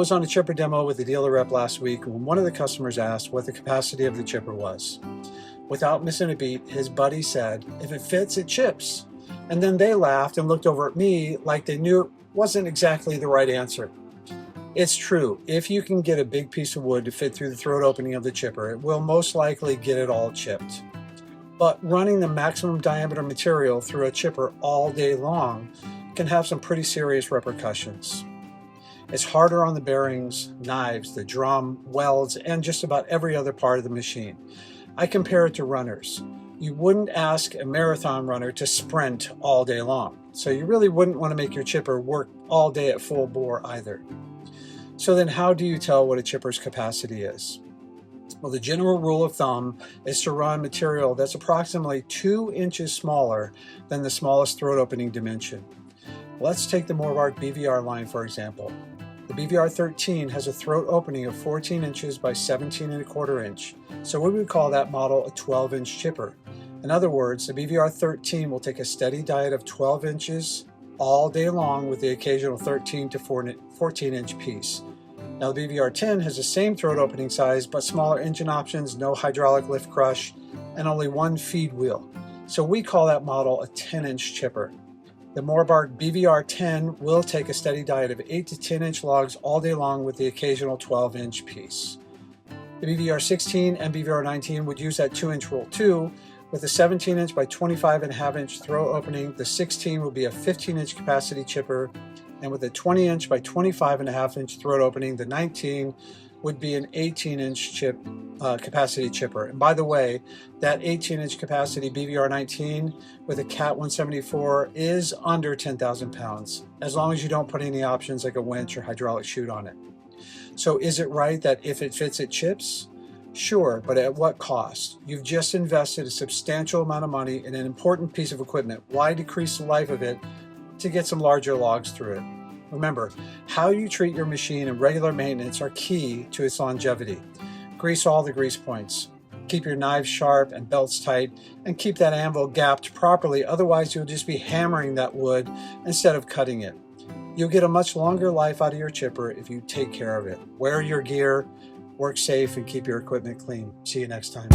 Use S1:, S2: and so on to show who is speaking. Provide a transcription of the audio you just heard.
S1: was on a chipper demo with a dealer rep last week when one of the customers asked what the capacity of the chipper was. Without missing a beat, his buddy said, "If it fits, it chips." And then they laughed and looked over at me like they knew it wasn't exactly the right answer. It's true, if you can get a big piece of wood to fit through the throat opening of the chipper, it will most likely get it all chipped. But running the maximum diameter material through a chipper all day long can have some pretty serious repercussions. It's harder on the bearings, knives, the drum, welds, and just about every other part of the machine. I compare it to runners. You wouldn't ask a marathon runner to sprint all day long, so you really wouldn't want to make your chipper work all day at full bore either. So then how do you tell what a chipper's capacity is? Well, the general rule of thumb is to run material that's approximately 2 inches smaller than the smallest throat opening dimension. Let's take the Morbark BVR line for example. The BVR 13 has a throat opening of 14 inches by 17¼ inch, so we would call that model a 12-inch chipper. In other words, the BVR 13 will take a steady diet of 12 inches all day long with the occasional 13 to 14-inch piece. Now the BVR 10 has the same throat opening size, but smaller engine options, no hydraulic lift crush, and only one feed wheel. So we call that model a 10-inch chipper. The Morbark BVR 10 will take a steady diet of 8 to 10-inch logs all day long with the occasional 12-inch piece. The BVR 16 and BVR 19 would use that 2-inch rule too. With a 17-inch by 25.5-inch throat opening, the 16 will be a 15-inch capacity chipper, and with a 20-inch by 25.5-inch throat opening, the 19 would be an 18-inch capacity chipper. And by the way, that 18-inch capacity BVR 19 with a CAT 174 is under 10,000 pounds, as long as you don't put any options like a winch or hydraulic chute on it. So is it right that if it fits, it chips? Sure, but at what cost? You've just invested a substantial amount of money in an important piece of equipment. Why decrease the life of it to get some larger logs through it? Remember, how you treat your machine and regular maintenance are key to its longevity. Grease all the grease points. Keep your knives sharp and belts tight, and keep that anvil gapped properly, otherwise you'll just be hammering that wood instead of cutting it. You'll get a much longer life out of your chipper if you take care of it. Wear your gear, work safe, and keep your equipment clean. See you next time.